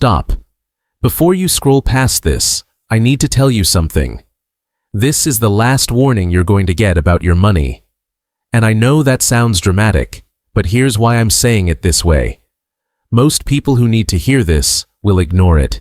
stop. Before you scroll past this, I need to tell you something. This is the last warning you're going to get about your money. And I know that sounds dramatic, but here's why I'm saying it this way. Most people who need to hear this will ignore it.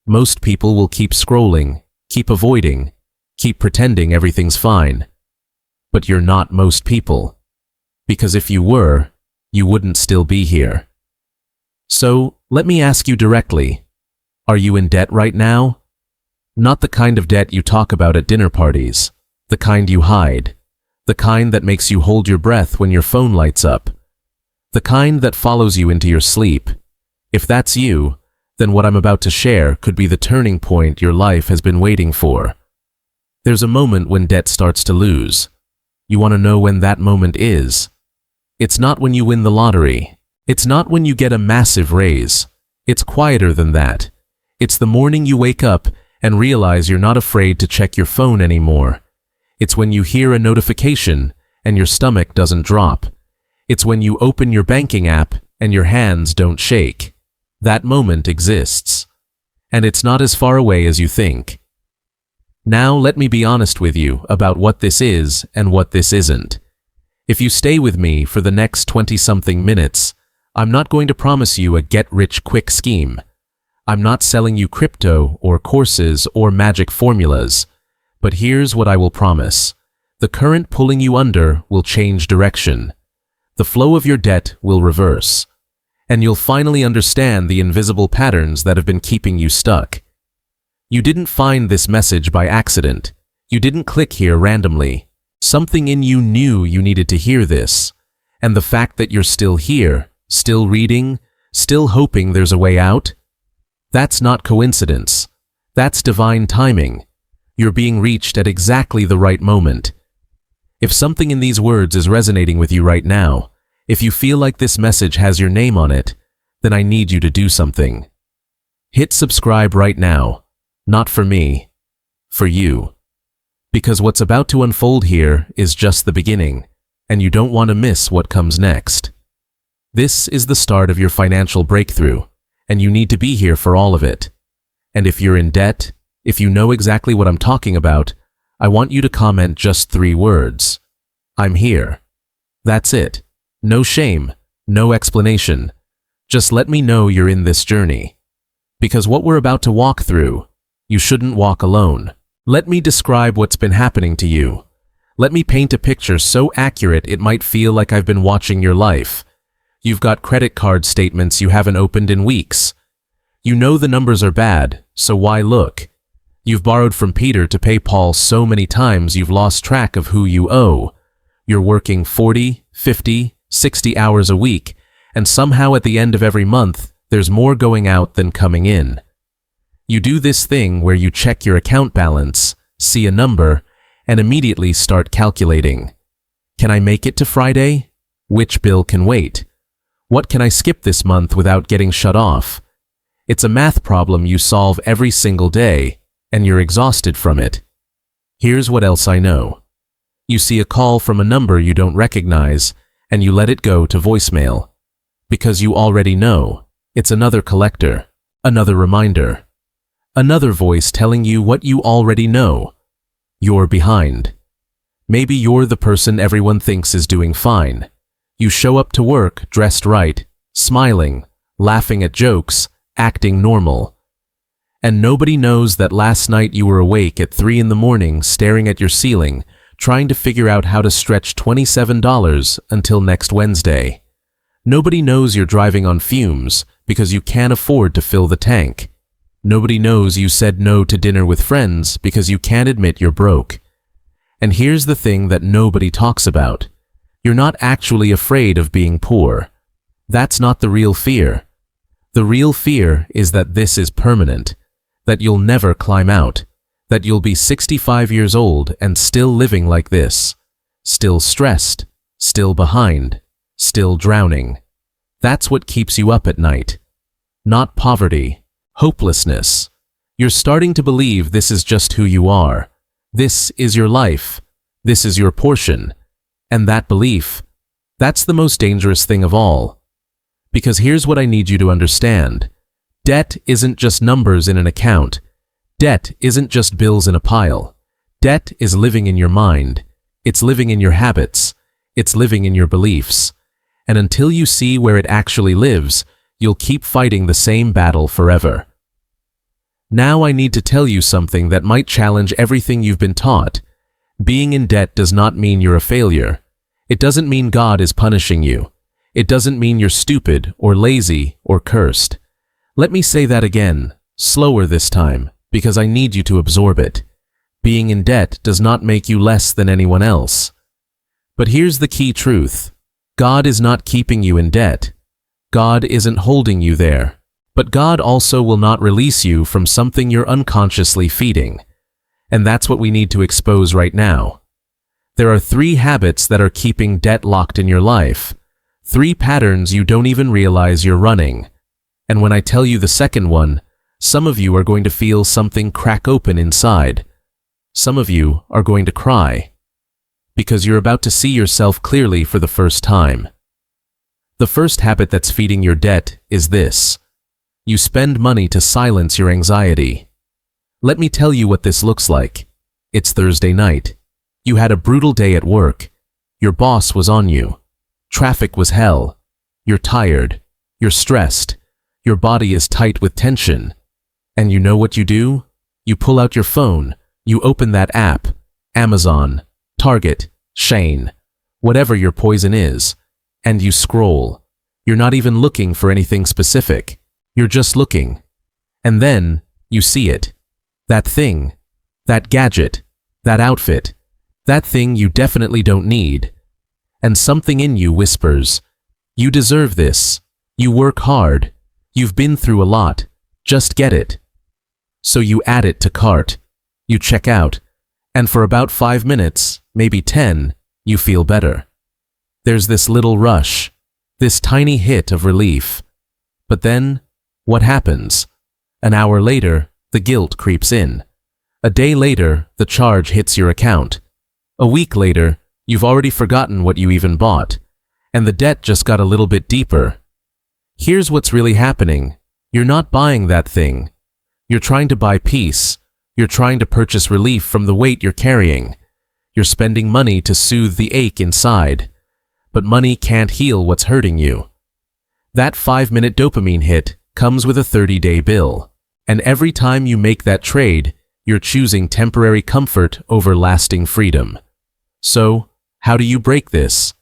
Most people will keep scrolling, keep avoiding, keep pretending everything's fine. But you're not most people. Because if you were, you wouldn't still be here. So, let me ask you directly. Are you in debt right now? Not the kind of debt you talk about at dinner parties, the kind you hide, the kind that makes you hold your breath when your phone lights up, the kind that follows you into your sleep. If that's you, then what I'm about to share could be the turning point your life has been waiting for. There's a moment when debt starts to lose. You want to know when that moment is. It's not when you win the lottery. It's not when you get a massive raise. It's quieter than that. It's the morning you wake up and realize you're not afraid to check your phone anymore. It's when you hear a notification and your stomach doesn't drop. It's when you open your banking app and your hands don't shake. That moment exists. And it's not as far away as you think. Now let me be honest with you about what this is and what this isn't. If you stay with me for the next 20-something minutes, I'm not going to promise you a get-rich-quick scheme. I'm not selling you crypto or courses or magic formulas. But here's what I will promise. The current pulling you under will change direction. The flow of your debt will reverse. And you'll finally understand the invisible patterns that have been keeping you stuck. You didn't find this message by accident. You didn't click here randomly. Something in you knew you needed to hear this. And the fact that you're still here, still reading, still hoping there's a way out, that's not coincidence. That's divine timing. You're being reached at exactly the right moment. If something in these words is resonating with you right now, if you feel like this message has your name on it, then I need you to do something. Hit subscribe right now. Not for me, for you. Because what's about to unfold here is just the beginning, and you don't want to miss what comes next. This is the start of your financial breakthrough, and you need to be here for all of it. And if you're in debt, if you know exactly what I'm talking about, I want you to comment just 3 words. I'm here. That's it. No shame, no explanation. Just let me know you're in this journey. Because what we're about to walk through, you shouldn't walk alone. Let me describe what's been happening to you. Let me paint a picture so accurate it might feel like I've been watching your life. You've got credit card statements you haven't opened in weeks. You know the numbers are bad, so why look? You've borrowed from Peter to pay Paul so many times you've lost track of who you owe. You're working 40, 50, 60 hours a week, and somehow at the end of every month, there's more going out than coming in. You do this thing where you check your account balance, see a number, and immediately start calculating. Can I make it to Friday? Which bill can wait? What can I skip this month without getting shut off? It's a math problem you solve every single day, and you're exhausted from it. Here's what else I know. You see a call from a number you don't recognize, and you let it go to voicemail. Because you already know, it's another collector, another reminder. Another voice telling you what you already know. You're behind. Maybe you're the person everyone thinks is doing fine. You show up to work dressed right, smiling, laughing at jokes, acting normal. And nobody knows that last night you were awake at 3 in the morning staring at your ceiling, trying to figure out how to stretch $27 until next Wednesday. Nobody knows you're driving on fumes because you can't afford to fill the tank. Nobody knows you said no to dinner with friends because you can't admit you're broke. And here's the thing that nobody talks about. You're not actually afraid of being poor. That's not the real fear. The real fear is that this is permanent, that you'll never climb out, that you'll be 65 years old and still living like this, still stressed, still behind, still drowning. That's what keeps you up at night. Not poverty. Hopelessness. You're starting to believe this is just who you are. This is your life. This is your portion. And that belief, that's the most dangerous thing of all. Because here's what I need you to understand. Debt isn't just numbers in an account. Debt isn't just bills in a pile. Debt is living in your mind. It's living in your habits. It's living in your beliefs. And until you see where it actually lives, you'll keep fighting the same battle forever. Now I need to tell you something that might challenge everything you've been taught. Being in debt does not mean you're a failure. It doesn't mean God is punishing you. It doesn't mean you're stupid or lazy or cursed. Let me say that again, slower this time, because I need you to absorb it. Being in debt does not make you less than anyone else. But here's the key truth. God is not keeping you in debt. God isn't holding you there. But God also will not release you from something you're unconsciously feeding. And that's what we need to expose right now. There are 3 habits that are keeping debt locked in your life. 3 patterns you don't even realize you're running. And when I tell you the second one, some of you are going to feel something crack open inside. Some of you are going to cry. Because you're about to see yourself clearly for the first time. The first habit that's feeding your debt is this. You spend money to silence your anxiety. Let me tell you what this looks like. It's Thursday night. You had a brutal day at work. Your boss was on you. Traffic was hell. You're tired. You're stressed. Your body is tight with tension. And you know what you do? You pull out your phone. You open that app. Amazon, Target, Shein, whatever your poison is. And you scroll. You're not even looking for anything specific. You're just looking. And then you see it. That thing. That gadget. That outfit. That thing you definitely don't need. And something in you whispers, you deserve this. You work hard. You've been through a lot. Just get it. So you add it to cart. You check out. And for about 5 minutes, maybe 10, you feel better. There's this little rush. This tiny hit of relief. But then, what happens? An hour later, the guilt creeps in. A day later, the charge hits your account. A week later, you've already forgotten what you even bought, and the debt just got a little bit deeper. Here's what's really happening. You're not buying that thing. You're trying to buy peace. You're trying to purchase relief from the weight you're carrying. You're spending money to soothe the ache inside. But money can't heal what's hurting you. That 5-minute dopamine hit comes with a 30-day bill. And every time you make that trade, you're choosing temporary comfort over lasting freedom. So, how do you break this?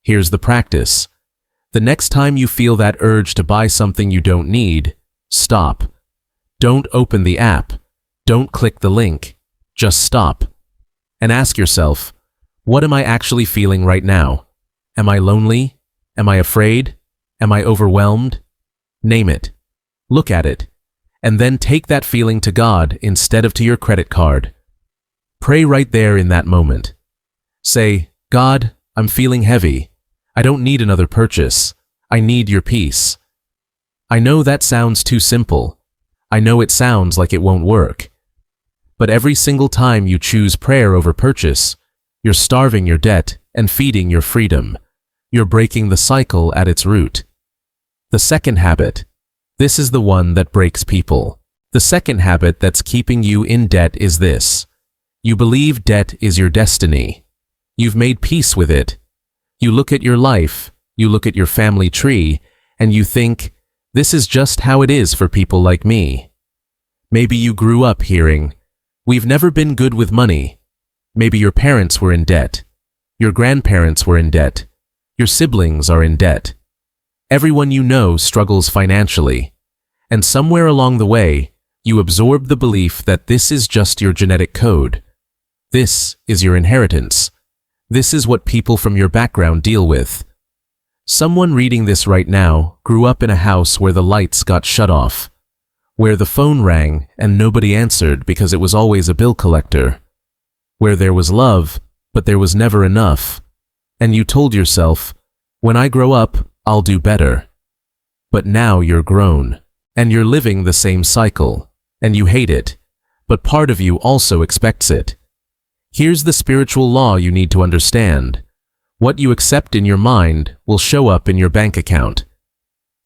Here's the practice. The next time you feel that urge to buy something you don't need, stop. Don't open the app. Don't click the link. Just stop. And ask yourself, what am I actually feeling right now? Am I lonely? Am I afraid? Am I overwhelmed? Name it. Look at it. And then take that feeling to God instead of to your credit card. Pray right there in that moment. Say, God, I'm feeling heavy. I don't need another purchase. I need your peace. I know that sounds too simple. I know it sounds like it won't work. But every single time you choose prayer over purchase, you're starving your debt and feeding your freedom. You're breaking the cycle at its root. The second habit. This is the one that breaks people. The second habit that's keeping you in debt is this. You believe debt is your destiny. You've made peace with it. You look at your life, you look at your family tree, and you think, this is just how it is for people like me. Maybe you grew up hearing, we've never been good with money. Maybe your parents were in debt. Your grandparents were in debt. Your siblings are in debt. Everyone you know struggles financially. And somewhere along the way, you absorb the belief that this is just your genetic code. This is your inheritance. This is what people from your background deal with. Someone reading this right now grew up in a house where the lights got shut off, where the phone rang and nobody answered because it was always a bill collector, where there was love, but there was never enough. And you told yourself, when I grow up, I'll do better. But now you're grown, and you're living the same cycle, and you hate it, but part of you also expects it. Here's the spiritual law you need to understand. What you accept in your mind will show up in your bank account.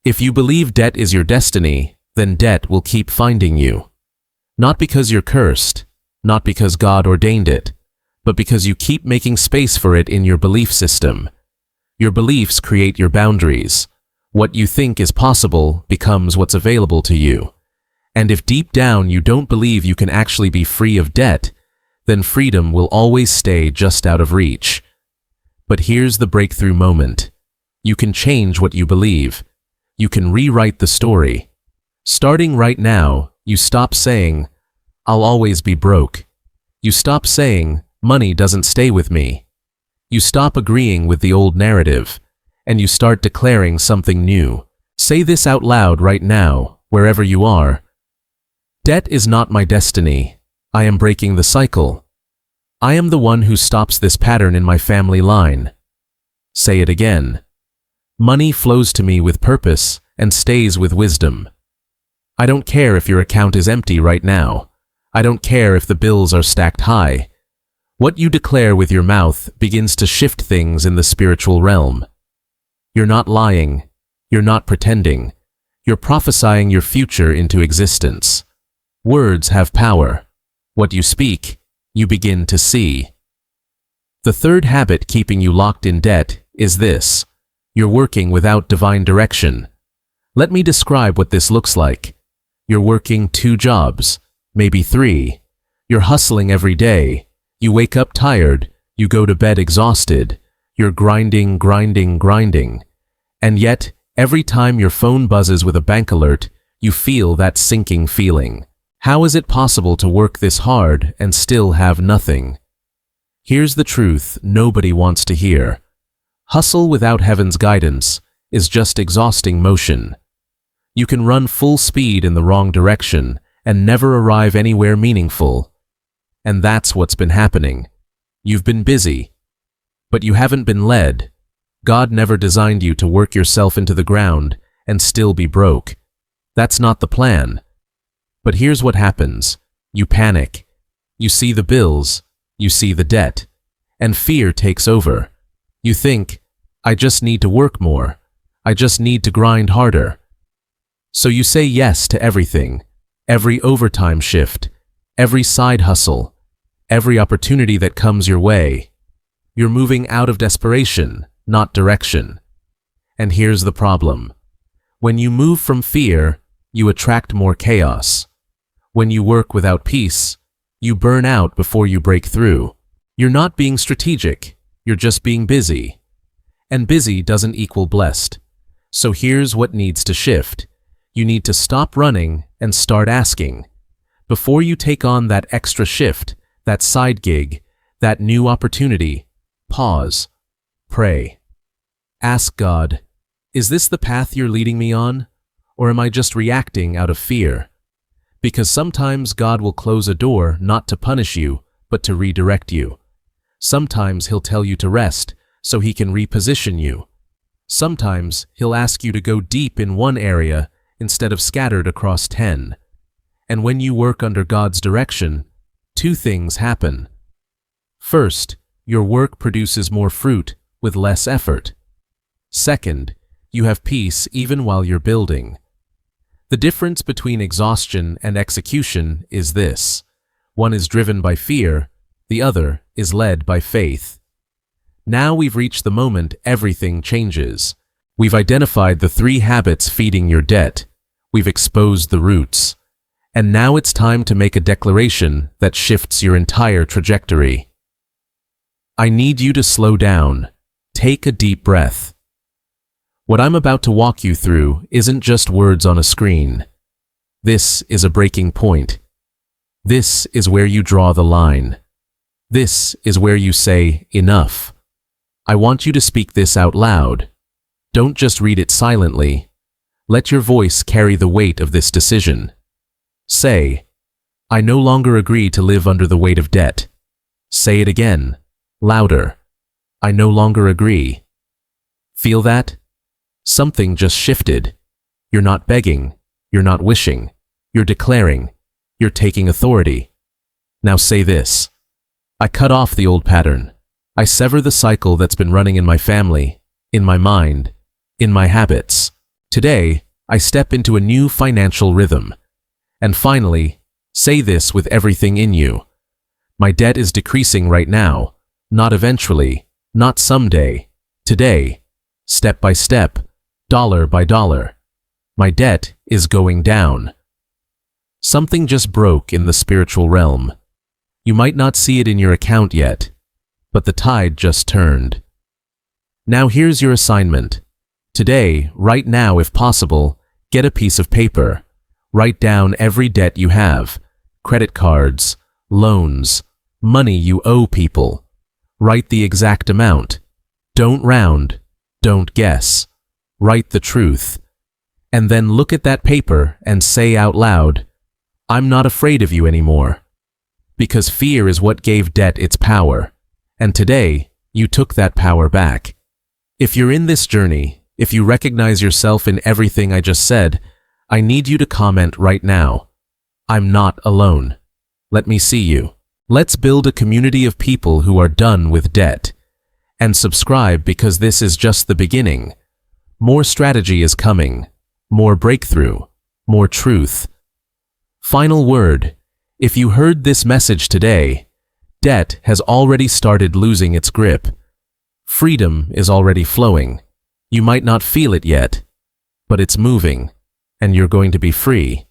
If you believe debt is your destiny, then debt will keep finding you. Not because you're cursed, not because God ordained it, but because you keep making space for it in your belief system. Your beliefs create your boundaries. What you think is possible becomes what's available to you. And if deep down you don't believe you can actually be free of debt, then freedom will always stay just out of reach. But here's the breakthrough moment. You can change what you believe. You can rewrite the story. Starting right now, you stop saying, "I'll always be broke." You stop saying, "Money doesn't stay with me." You stop agreeing with the old narrative, and you start declaring something new. Say this out loud right now, wherever you are. Debt is not my destiny. I am breaking the cycle. I am the one who stops this pattern in my family line. Say it again. Money flows to me with purpose and stays with wisdom. I don't care if your account is empty right now. I don't care if the bills are stacked high. What you declare with your mouth begins to shift things in the spiritual realm. You're not lying. You're not pretending. You're prophesying your future into existence. Words have power. What you speak, you begin to see. The third habit keeping you locked in debt is this. You're working without divine direction. Let me describe what this looks like. You're working 2 jobs, maybe 3. You're hustling every day. You wake up tired. You go to bed exhausted. You're grinding. And yet, every time your phone buzzes with a bank alert, you feel that sinking feeling. How is it possible to work this hard and still have nothing? Here's the truth nobody wants to hear. Hustle without heaven's guidance is just exhausting motion. You can run full speed in the wrong direction and never arrive anywhere meaningful. And that's what's been happening. You've been busy, but you haven't been led. God never designed you to work yourself into the ground and still be broke. That's not the plan. But here's what happens. You panic. You see the bills. You see the debt. And fear takes over. You think, I just need to work more. I just need to grind harder. So you say yes to everything. Every overtime shift. Every side hustle. Every opportunity that comes your way. You're moving out of desperation, not direction. And here's the problem. When you move from fear, you attract more chaos. When you work without peace, you burn out before you break through. You're not being strategic, you're just being busy. And busy doesn't equal blessed. So here's what needs to shift. You need to stop running and start asking. Before you take on that extra shift, that side gig, that new opportunity, pause, pray. Ask God, is this the path you're leading me on? Or am I just reacting out of fear? Because sometimes God will close a door not to punish you, but to redirect you. Sometimes He'll tell you to rest so He can reposition you. Sometimes He'll ask you to go deep in one area instead of scattered across 10. And when you work under God's direction, 2 things happen. First, your work produces more fruit with less effort. Second, you have peace even while you're building. The difference between exhaustion and execution is this. One is driven by fear, the other is led by faith. Now we've reached the moment everything changes. We've identified the 3 habits feeding your debt. We've exposed the roots. And now it's time to make a declaration that shifts your entire trajectory. I need you to slow down. Take a deep breath. What I'm about to walk you through isn't just words on a screen. This is a breaking point. This is where you draw the line. This is where you say, enough. I want you to speak this out loud. Don't just read it silently. Let your voice carry the weight of this decision. Say, I no longer agree to live under the weight of debt. Say it again, louder. I no longer agree. Feel that? Something just shifted. You're not begging. You're not wishing. You're declaring. You're taking authority. Now say this. I cut off the old pattern. I sever the cycle that's been running in my family, in my mind, in my habits. Today, I step into a new financial rhythm. And finally, say this with everything in you. My debt is decreasing right now, not eventually, not someday, today, step by step, dollar by dollar. My debt is going down. Something just broke in the spiritual realm. You might not see it in your account yet, but the tide just turned. Now here's your assignment. Today, right now if possible, get a piece of paper. Write down every debt you have, credit cards, loans, money you owe people. Write the exact amount. Don't round, don't guess. Write the truth. And then look at that paper and say out loud, I'm not afraid of you anymore. Because fear is what gave debt its power. And today, you took that power back. If you're in this journey, if you recognize yourself in everything I just said, I need you to comment right now. I'm not alone. Let me see you. Let's build a community of people who are done with debt. And subscribe because this is just the beginning. More strategy is coming. More breakthrough. More truth. Final word. If you heard this message today, debt has already started losing its grip. Freedom is already flowing. You might not feel it yet, but it's moving, and you're going to be free.